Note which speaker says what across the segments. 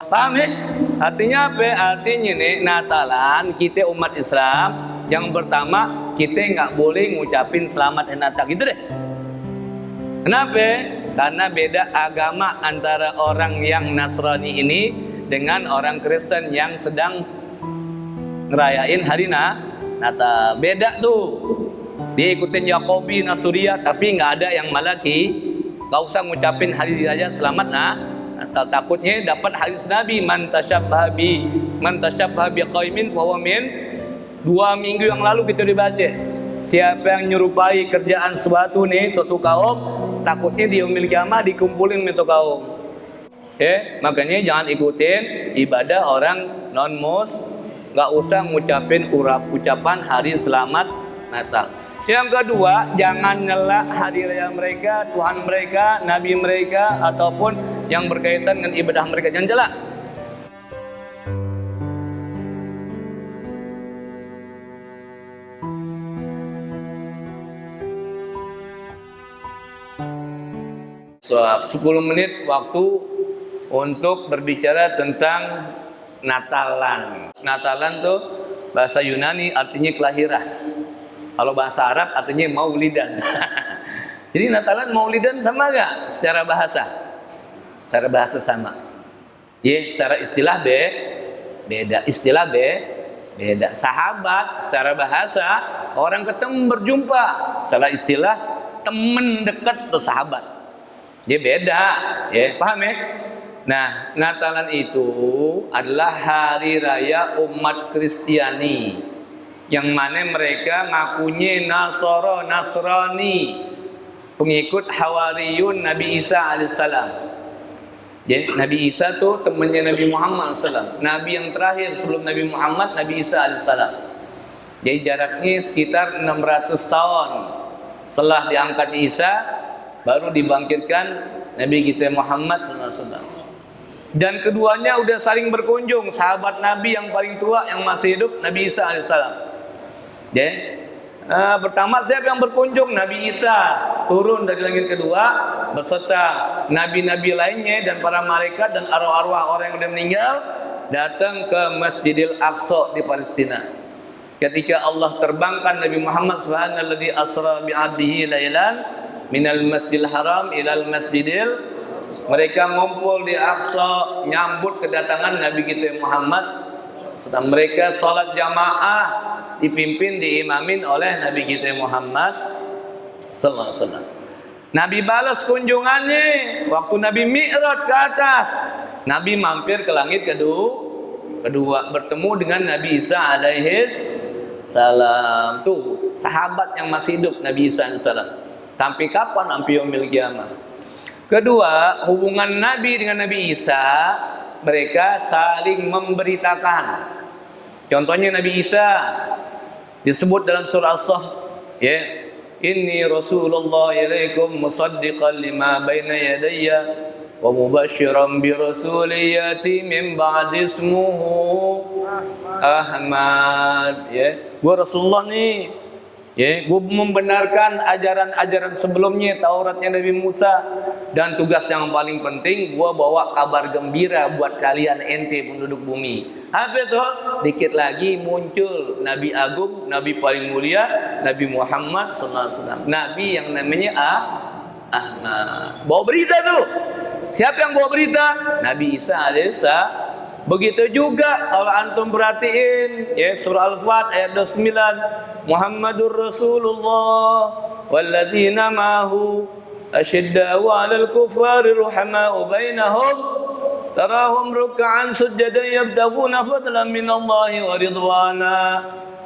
Speaker 1: Paham ya? Artinya apa? Artinya nih Natalan kita umat Islam yang pertama kita nggak boleh ngucapin selamat hari Natal gitu deh. Kenapa? Karena beda agama antara orang yang Nasrani ini dengan orang Kristen yang sedang ngerayain hari Natal. Beda tuh. Dia ikutin Yakobi, Nasuria, tapi nggak ada yang Malaki. Nggak usah ngucapin hari raya selamat Natal. Takutnya dapat hadis Nabi, man tasyabbaha bi qaumin fa huwa min. 2 minggu yang lalu kita dibaca. Siapa yang nyerupai kerjaan suatu kaum, takutnya di yaumil kiamah dikumpulin itu kaum. Makanya jangan ikutin ibadah orang non-muslim. Nggak usah ngucapin ucapan hari selamat Natal. Yang kedua, jangan nyela hari raya mereka, Tuhan mereka, Nabi mereka, ataupun yang berkaitan dengan ibadah mereka. Jangan nyela. So, 10 menit waktu untuk berbicara tentang Natalan. Natalan tuh bahasa Yunani artinya kelahiran. Kalau bahasa Arab artinya maulidan. Jadi Natalan maulidan sama gak secara bahasa? Secara bahasa sama. Ya, secara istilah beda. Istilah beda. Sahabat secara bahasa orang ketemu berjumpa. Secara istilah temen dekat tuh sahabat. Dia beda. Ya, paham ya? Nah, Natalan itu adalah hari raya umat Kristiani yang mana mereka ngakunya Nasrani, pengikut Hawariyun Nabi Isa alaihissalam. Jadi Nabi Isa tuh temannya Nabi Muhammad alaihissalam, Nabi yang terakhir sebelum Nabi Muhammad, Nabi Isa alaihissalam. Jadi jaraknya sekitar 600 tahun setelah diangkat Isa, baru dibangkitkan Nabi kita Muhammad SAW. Dan keduanya udah saling berkunjung. Sahabat Nabi yang paling tua yang masih hidup Nabi Isa alaihissalam. Pertama siapa yang berkunjung? Nabi Isa turun dari langit kedua beserta nabi-nabi lainnya dan para malaikat dan arwah-arwah orang yang sudah meninggal datang ke Masjidil Aqsa di Palestina. Ketika Allah terbangkan Nabi Muhammad subhanalladzi asra bi'abdihi lailan minal masjidil haram ilal masjidil, mereka ngumpul di Aqsa nyambut kedatangan Nabi kita Muhammad. Setelah mereka sholat jamaah dipimpin diimamin oleh Nabi kita Muhammad sallallahu alaihi wasallam. Nabi balas kunjungannya waktu Nabi Mi'raj ke atas. Nabi mampir ke langit kedua bertemu dengan Nabi Isa alaihis salam. Tuh sahabat yang masih hidup Nabi Isa alaihi salam. Sampai kapan? Sampai yaumil kiamah. Kedua, hubungan Nabi dengan Nabi Isa, mereka saling memberitakan. Contohnya Nabi Isa disebut dalam surah As-Saff, ya, inni Rasulullah ilaikum musaddiqan lima baina yadayya wa mubasysyiran bi rasuliyati min ba'di ismuhu Ahmad. Ya, gua Rasulullah nih. Ya, gue membenarkan ajaran-ajaran sebelumnya, Tauratnya Nabi Musa, dan tugas yang paling penting gue bawa kabar gembira buat kalian ente penduduk bumi. Apa itu? Dikit lagi muncul Nabi Agung, Nabi paling mulia, Nabi Muhammad SAW. Nabi yang namanya Ahmad. Bawa berita tuh. Siapa yang bawa berita? Nabi Isa alaihissalam. Begitu juga kalau antum perhatiin ya surah Al-Fat ayat 29, Muhammadur Rasulullah walladzina ma'ahu asyidda'u 'alal kuffari ruhama'u bainahum tarahum ruk'an sujadan yabtaghuna fadlan minallahi wa ridwana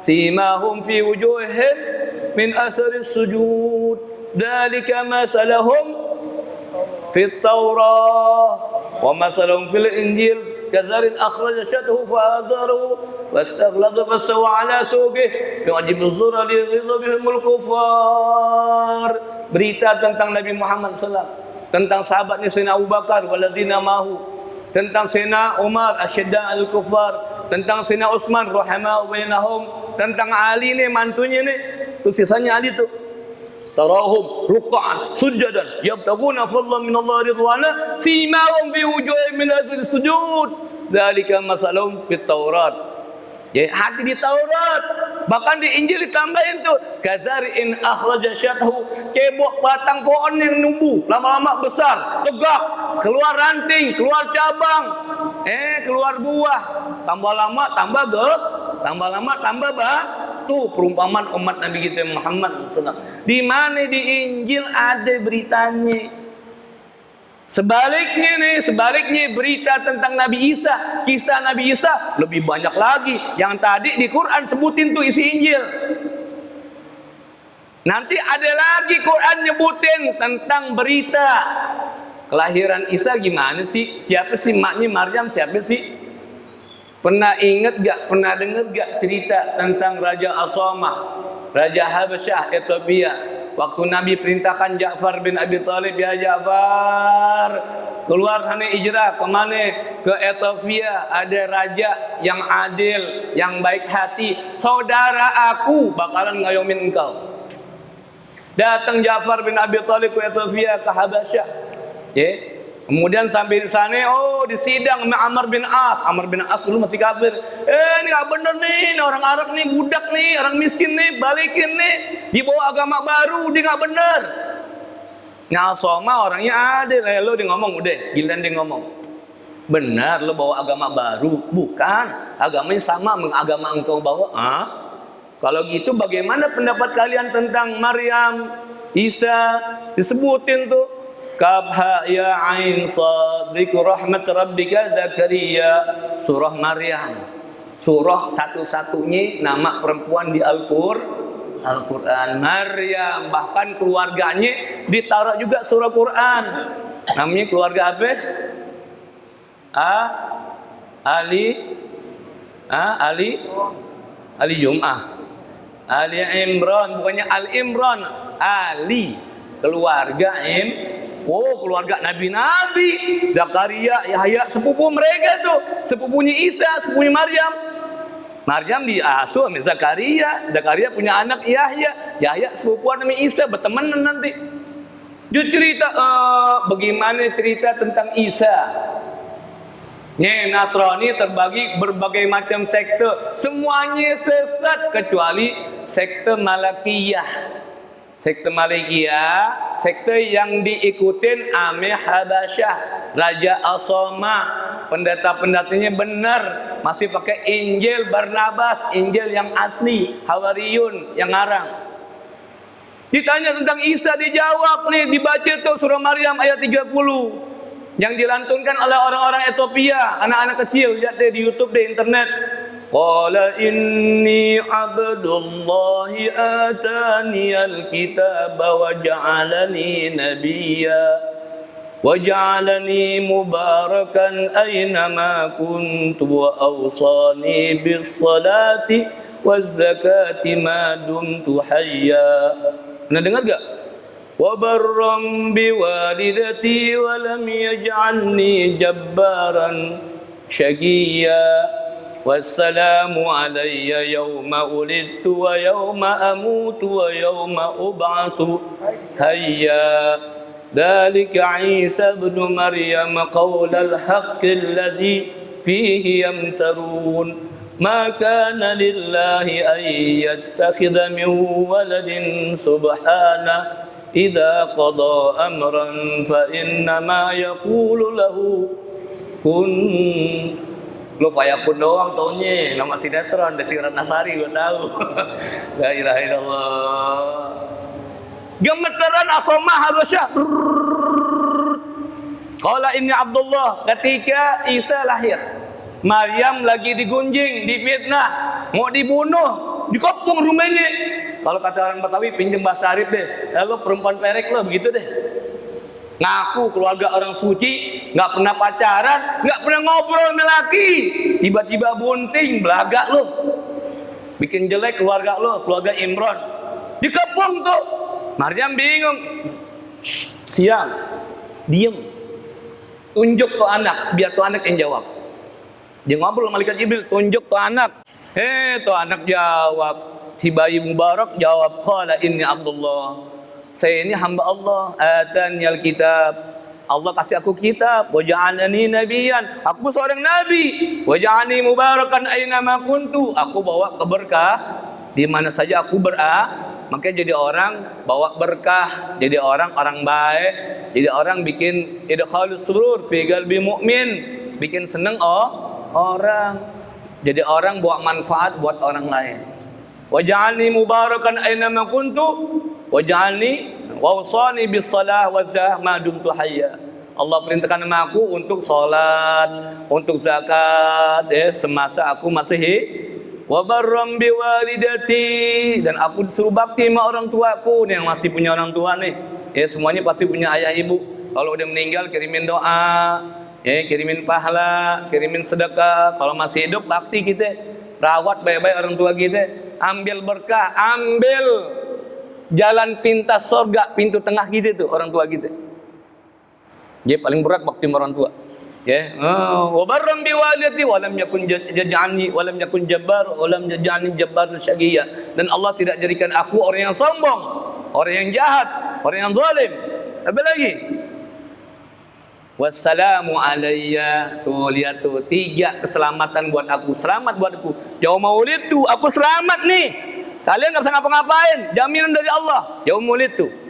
Speaker 1: simahum fi wujuhihim min asaris sujud dzalika masalahum fit Taurah wa masalahum fil Injil كزرع أخرج شطه فآزره واستغلظ فاستوى على سوقه يعجب الزرع ليغيظ بهم الكفار. Berita tentang Nabi Muhammad SAW, tentang sahabatnya Sayyidina Abu Bakar waladzina mahu, tentang Sayyidina Umar asyidda al-kufar, tentang Sayyidina Utsman ruhama'u bainahum, tentang Ali nih mantunya nih, tuh sisanya Ali tuh. Tarahum ruk'an sujadan yabtaguna fadlan min Allah ridwana simahum fi wujuhihim min athari sujud dzalika masalum fit Taurat. Ya, hati di Taurat, bahkan di Injil ditambahin tuh, kazari'in akhraja syathu, kebok batang pohon yang numbuh, lama-lama besar, tegak, keluar ranting, keluar cabang, keluar buah, tambah lama tambah tambah lama tambah tuh perumpamaan umat Nabi kita Muhammad SAW. Di mana di Injil ada beritanya. Sebaliknya berita tentang Nabi Isa, kisah Nabi Isa lebih banyak lagi. Yang tadi di Quran sebutin tuh isi Injil. Nanti ada lagi Quran nyebutin tentang berita kelahiran Isa gimana sih? Siapa sih maknya Maryam? Siapa sih? Pernah ingat gak? Pernah dengar gak cerita tentang Raja Asamah, Raja Habasyah Ethiopia? Waktu Nabi perintahkan Ja'far bin Abi Thalib, ya Ja'far, keluar sana hijrah kemana? Ke Ethiopia. Ada raja yang adil, yang baik hati. Saudara aku bakalan ngayomin engkau. Datang Ja'far bin Abi Thalib ke Ethiopia, ke Habasyah. Kemudian sampai di sana, disidang sama Amr bin As. Amr bin As dulu masih kafir. Ini gak bener nih, orang Arab nih, budak nih, orang miskin nih, balikin nih. Dibawa agama baru, dia gak bener. Nah, Soma orangnya ada. Lo dia ngomong, udah, giliran dia ngomong. Benar lo bawa agama baru? Bukan, agamanya sama dengan agama engkau bawa. Kalau gitu bagaimana pendapat kalian tentang Maryam, Isa? Disebutin tuh. Kafha ya ain sad dzikru rahmat rabbika Zakaria, surah Maryam. Surah satu-satunya nama perempuan di Al-Quran, Maryam. Bahkan keluarganya ditaruh juga surah Quran. Namanya keluarga apa? Ali Jum'ah, Ali Imran, bukannya Al Imran, Ali, keluarga keluarga Nabi-Nabi, Zakaria, Yahya, sepupu mereka tuh, sepupunya Isa, sepupunya Maryam. Maryam diasuh sama Zakaria, Zakaria punya anak Yahya, Yahya sepupuan sama Isa, bertemanan nanti. Dia cerita bagaimana cerita tentang Isa. Nasrani terbagi berbagai macam sekte, semuanya sesat kecuali sekte Malakiyah. Sekte Malikiyah, sekte yang diikutin ame Habasyah, Raja Asamah. Pendeta-pendetanya benar, masih pakai Injil Barnabas, Injil yang asli, Hawariyun yang ngarang. Ditanya tentang Isa, dijawab nih, dibaca tuh surah Maryam ayat 30 yang dilantunkan oleh orang-orang Ethiopia, anak-anak kecil. Lihat deh di YouTube, di internet. Qala inni abdullahi ataniyal kitaba wa ja'alani nabiyya wa ja'alani mubarakan aynama kuntu wa awsani bis salati waz zakati ma dumtu hayya. Pernah dengar gak? Wa barram bi walidati wa lam yaj'alni jabbaran syaqiyya. Wassalamu alayya yawma ulidtu wa yawma amutu wa yawma ub'atsu hayya. Dzalika Isa ibn Maryam qaulal haqqi alladzi fihi yamtarun. Ma kana lillahi an yattakhidha min waladin subhanahu idza qada amran fa innama yaqulu lahu kun. Lo fayakun doang taunya, nama sinetron Desirat Nasari gue tahu. La ilaha illallah. Gemeteran Asamah Habasyah. Qala inni Abdullah, ketika Isa lahir, Maryam lagi digunjing, difitnah, mau dibunuh, dikepung rumahnya. Kalau kata orang Betawi, pinjem bahasa Arab deh. Lalu perempuan perek lo begitu deh. Ngaku keluarga orang suci, nggak pernah pacaran, nggak pernah ngobrol sama laki, tiba-tiba bunting, belaga lo, bikin jelek keluarga lo, keluarga Imran, dikepung tuh. Maryam bingung. Siang, diem, tunjuk tuh anak, biar tuh anak yang jawab. Dia ngobrol sama malaikat Jibril, tunjuk tuh anak. Tuh anak jawab, si bayi Mubarak jawab, qala inni Abdullah, saya ini hamba Allah, ataniyal kitab, Allah kasih aku kitab. Wa ja'alani nabiyyan. Aku seorang nabi. Wa ja'alni mubarakan aina ma kuntu. Aku bawa keberkah di mana saja aku makanya jadi orang bawa berkah, jadi orang baik, jadi orang bikin idkhalus surur fi qalbi mu'min, bikin seneng orang. Jadi orang bawa manfaat buat orang lain. Waj'alni mubarakan aina ma kuntu waj'alni wawsani bis salah wa zakah ma dumtu hayya. Allah perintahkan sama aku untuk salat, untuk zakat semasa aku masih hidup. Wa barram bi walidati, dan aku disuruh bakti sama orang tuaku. Nih yang masih punya orang tua nih, semuanya pasti punya ayah ibu. Kalau udah meninggal kirimin doa, kirimin pahala, kirimin sedekah. Kalau masih hidup bakti kita, rawat baik-baik orang tua kita, ambil berkah, ambil jalan pintas surga, pintu tengah kita tuh orang tua kita. Jadi paling berat bakti sama orang tua. Wa barram bi walidati wa lam yakun jaj'alni wa lam yakun jabbar wa lam jaj'alni jabbaran syaqiyya. Dan Allah tidak jadikan aku orang yang sombong, orang yang jahat, orang yang zalim. Apa lagi? Wassalamu alayya. Tuh lihat tuh, 3 keselamatan buat aku, selamat buat aku. Yauma wulidtu, aku selamat nih. Kalian enggak usah ngapa-ngapain, jaminan dari Allah. Yauma wulidtu.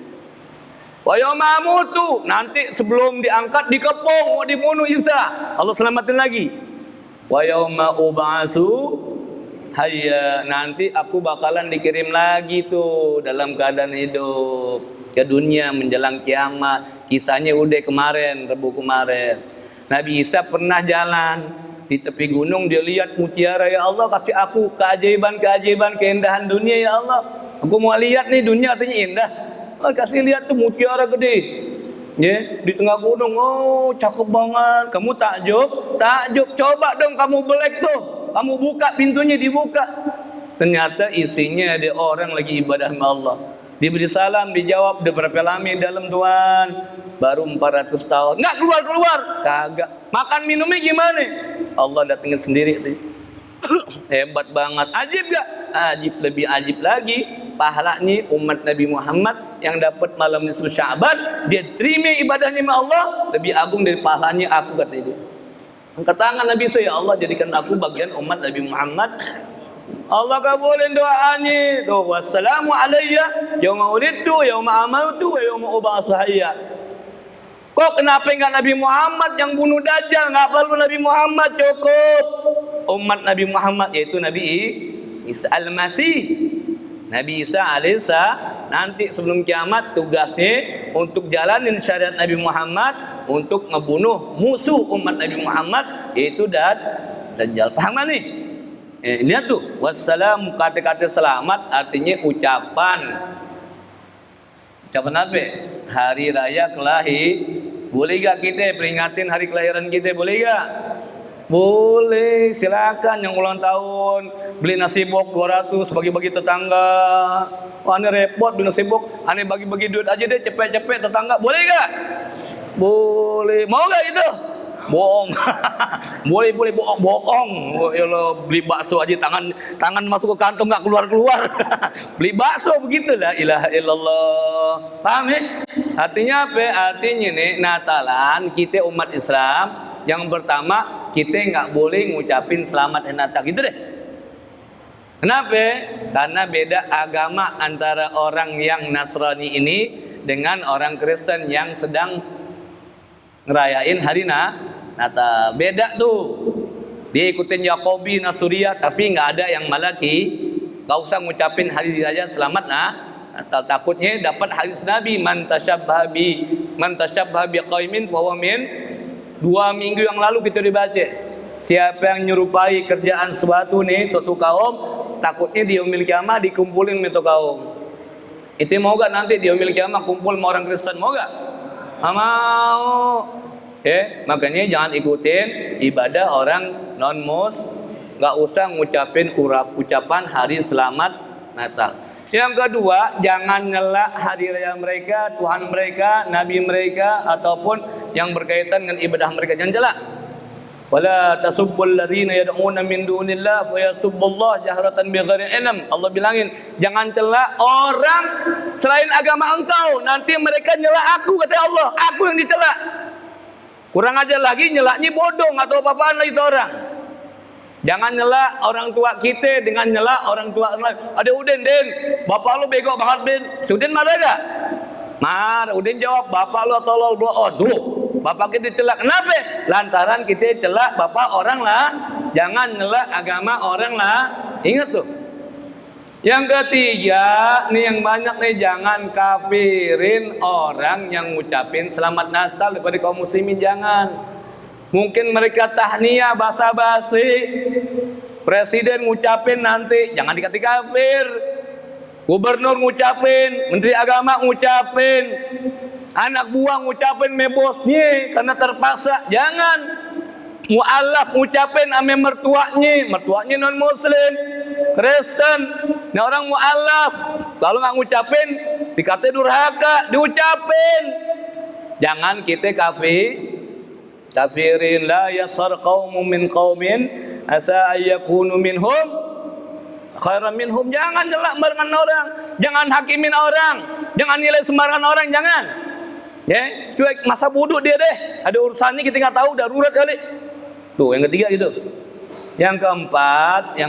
Speaker 1: Wa yauma amutu, nanti sebelum diangkat dikepung mau dibunuh Isa, Allah selamatin lagi. Wa yauma ub'atsu hayya, nanti aku bakalan dikirim lagi tuh dalam keadaan hidup ke dunia menjelang kiamat. Kisahnya udah kemarin, Rebu kemarin. Nabi Isa pernah jalan di tepi gunung, dia lihat mutiara. Ya Allah, kasih aku keajaiban-keajaiban, keindahan dunia ya Allah. Aku mau lihat nih dunia katanya indah. Kasih lihat tuh mutiara gede, di tengah gunung. Oh, cakep banget. Kamu takjub, coba dong kamu belek tuh, kamu buka pintunya, dibuka. Ternyata isinya ada orang lagi ibadah sama Allah. Diberi salam, dijawab, udah berapa lama dalam Tuhan? Baru 400 tahun. Nggak keluar, kagak. Makan minumnya gimana? Allah datengin sendiri tuh. Hebat banget. Ajib gak? Ajib, lebih ajib lagi pahalanya umat Nabi Muhammad yang dapat malam nisfu Sya'ban, dia terima ibadahnya sama Allah lebih agung dari pahalanya aku, kata dia. Angkat tangan Nabi saya, ya Allah jadikan aku bagian umat Nabi Muhammad. Allah kabulin doanya. Tuh, wassalamu alayya yauma wulidtu yauma amaltu wa yauma ub'atsu hayya. Kok kenapa enggak Nabi Muhammad yang bunuh Dajjal? Enggak perlu Nabi Muhammad, cukup umat Nabi Muhammad, yaitu Nabi Isa al-Masih. Nabi Isa alaihissalam nanti sebelum kiamat tugasnya untuk jalanin syariat Nabi Muhammad, untuk ngebunuh musuh umat Nabi Muhammad, yaitu Dajjal. Paham nih? Lihat tuh, wassalam, kata-kata selamat artinya ucapan apa? Hari raya kelahiran. Boleh gak kita peringatin hari kelahiran kita? Boleh gak? Boleh, silakan. Yang ulang tahun beli nasi bok 200 bagi-bagi tetangga. Oh, aneh repot beli nasi bok, aneh bagi-bagi duit aja deh, cepet-cepet tetangga. Boleh gak? Boleh. Mau gak itu? Bohong. boleh bohong. Ya lo beli bakso aja tangan masuk ke kantong nggak keluar. Beli bakso begitu, la ilaha illallah. Paham ya? Artinya apa? Artinya nih Natalan kita umat Islam yang pertama kita nggak boleh ngucapin selamat hari Natal gitu deh. Kenapa? Karena beda agama antara orang yang Nasrani ini dengan orang Kristen yang sedang ngerayain hari Natal. Beda tuh. Dia ikutin Yakobi, Nasuria, tapi nggak ada yang Malaki. Nggak usah ngucapin hari raya selamat Natal. Takutnya dapat hadis Nabi, man tasyabbaha bi qaumin fa huwa min. 2 minggu yang lalu kita dibaca. Siapa yang nyerupai kerjaan suatu kaum, takutnya di yaumil kiamah dikumpulin itu kaum. Itu mau gak nanti di yaumil kiamah kumpul sama orang Kristen? Mau gak? Mau. Makanya jangan ikutin ibadah orang non-mus. Gak usah ngucapin ucapan hari selamat Natal. Yang kedua, jangan nyela hari raya mereka, Tuhan mereka, Nabi mereka, ataupun yang berkaitan dengan ibadah mereka. Jangan nyela. Wala tasubbul ladzina yad'una min dunillah wa yasubbullaha jahratan bighairi ilm. Allah bilangin, jangan cela orang selain agama engkau, nanti mereka nyela aku, kata Allah. Aku yang dicela. Kurang ajar lagi nyelaknya bodoh, nggak tahu apa-apaan lagi itu orang. Jangan nyela orang tua kita dengan nyela orang tua lain. Ada Udin, Den, bapak lu bego banget, Den. Si Udin marah gak? Marah. Udin jawab, bapak lu tolol. Aduh, bapak kita celak. Kenapa? Lantaran kita celak bapak orang lah. Jangan nyela agama orang lah. Ingat tuh. Yang ketiga, nih yang banyak nih, jangan kafirin orang yang ngucapin selamat Natal daripada kaum muslimin, jangan. Mungkin mereka tahniah basa-basi, presiden ngucapin nanti, jangan dikati kafir. Gubernur ngucapin, menteri agama ngucapin, anak buah ngucapin mebosnya karena terpaksa, jangan. Mu'alaf ngucapin ame mertuanya non muslim, Kristen. Ini orang mu'alaf, kalau nggak ngucapin dikata durhaka, diucapin. Jangan kita kafirin. La yasar qaumun min qaumin asa ayyakunu minhum khairan minhum. Jangan nyela sembarangan orang, jangan hakimin orang, jangan nilai sembarangan orang, jangan. Ya, cuek, masa bodoh dia deh. Ada urusannya kita nggak tahu, darurat kali. Tuh, yang ketiga gitu. Yang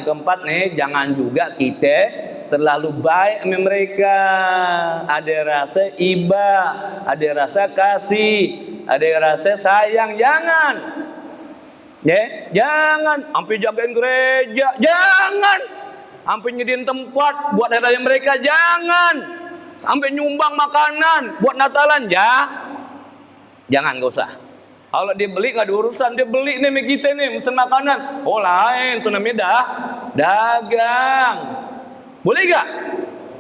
Speaker 1: keempat nih, jangan juga kita terlalu baik sama mereka. Ada rasa iba, ada rasa kasih, ada rasa sayang, jangan. Ya, jangan sampai jagain gereja, jangan. Sampai nyediain tempat buat hari raya mereka, jangan. Sampai nyumbang makanan buat Natalan, jangan, gak usah. Kalau dia beli nggak ada urusan, dia beli nih sama kita nih mesen makanan, oh lain, itu namanya dagang. Boleh gak?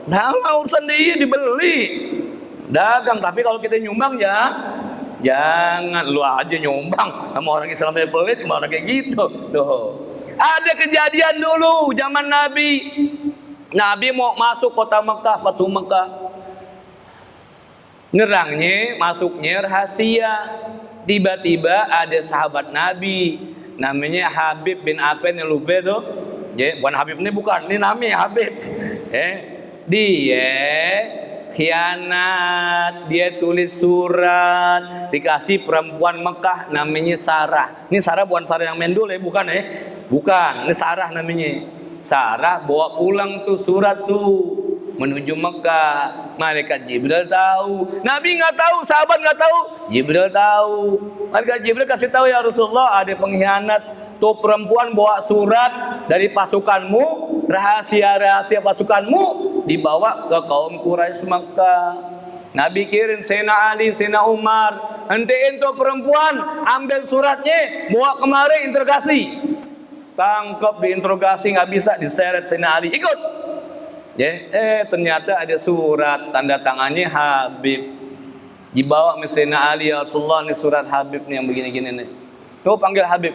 Speaker 1: Nah, urusan dia dibeli, dagang. Tapi kalau kita nyumbang jangan. Lu aja nyumbang sama orang Islam yang pelit, sama orang kayak gitu. Tuh. Ada kejadian dulu zaman Nabi mau masuk kota Mekah, Fatu Mekah. Ngerangnya, masuknya rahasia. Tiba-tiba ada sahabat Nabi namanya Habib bin Apen yang lupa tuh. Bukan Habib ini, bukan. Ini namanya Habib. Dia khianat, dia tulis surat, dikasih perempuan Mekah namanya Sarah. Ini Sarah bukan Sarah yang mendul ya, bukan ya? Bukan, ini Sarah namanya. Sarah bawa pulang tuh surat tuh menuju Mekah. Malaikat Jibril tahu, Nabi nggak tahu, sahabat nggak tahu, Jibril tahu. Malaikat Jibril kasih tahu, ya Rasulullah, ada pengkhianat tuh perempuan bawa surat dari pasukanmu, rahasia pasukanmu dibawa ke kaum Quraisy Mekah. Nabi kirim Sayyidina Ali, Sayyidina Umar, hentiin tuh perempuan, ambil suratnya, bawa kemari interogasi. Tangkap, diinterogasi, nggak bisa, diseret Sayyidina Ali, ikut. Ternyata ada surat tanda tangannya Habib. Dibawa ke Sayyidina Ali, ya Rasulullah, ini surat Habib nih yang begini-gini nih. Tuh panggil Habib.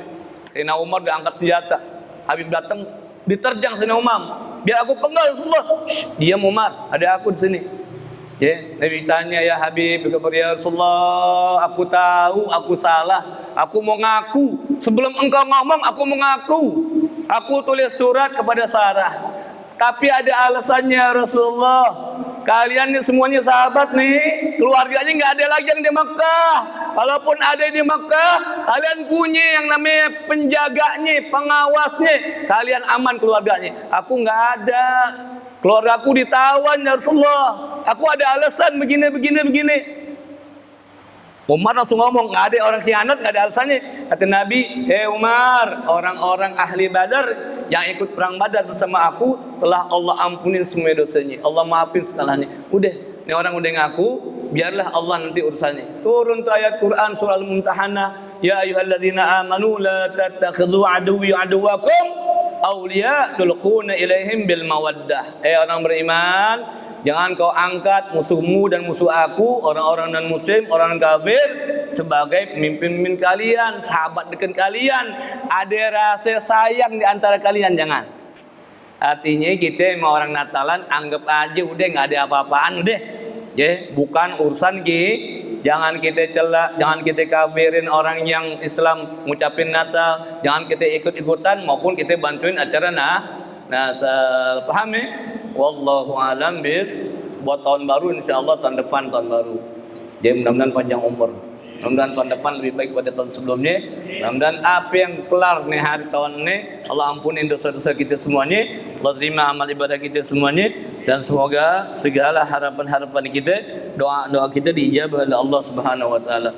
Speaker 1: Sayyidina Umar udah angkat senjata. Habib datang, diterjang Sayyidina Umar. Biar aku penggal Rasulullah. Diam Umar, ada aku di sini. Nabi tanya, ya Habib, ya Rasulullah, aku tahu aku salah. Aku mau ngaku. Sebelum engkau ngomong, aku mau ngaku. Aku tulis surat kepada Sarah. Tapi ada alasannya Rasulullah. Kalian ini semuanya sahabat nih, keluarganya nggak ada lagi yang di Mekah. Kalaupun ada di Mekah, kalian punya yang namanya penjaganya, pengawasnya. Kalian aman keluarganya. Aku nggak ada. Keluarga aku ditawan ya Rasulullah. Aku ada alasan begini. Umar langsung ngomong, nggak ada orang khianat, nggak ada alasannya. Kata Nabi, Umar, orang-orang ahli Badar yang ikut perang Badar bersama aku telah Allah ampunin semua dosanya, Allah maafin segalanya. Udah, ini orang udah ngaku, biarlah Allah nanti urusannya. Turun tuh ayat Quran surah Al-Mumtahanah, ya ayyuhalladzina amanu la tattakhidhu aduwwi aduwwakum awliya tulquna ilaihim bil mawaddah. Orang beriman, jangan kau angkat musuhmu dan musuh aku, orang-orang non muslim, orang kafir, sebagai pemimpin kalian, sahabat dekat kalian. Ada rasa sayang di antara kalian, jangan. Artinya kita mau orang Natalan, anggap aja udah nggak ada apa-apaan, udah. Bukan urusan jangan kita celak, jangan kita kafirin orang yang Islam ngucapin Natal, jangan kita ikut-ikutan maupun kita bantuin acara Natal. Paham ya? Wallahu alam bis. Buat tahun baru insyaallah tahun depan tahun baru. Jadi mudah-mudahan panjang umur. Mudah-mudahan tahun depan lebih baik pada tahun sebelumnya. Mudah-mudahan apa yang kelar nih hari tahun ini, Allah ampuni dosa-dosa kita semuanya, Allah terima amal ibadah kita semuanya, dan semoga segala harapan-harapan kita, doa-doa kita diijabah oleh Allah Subhanahu wa taala.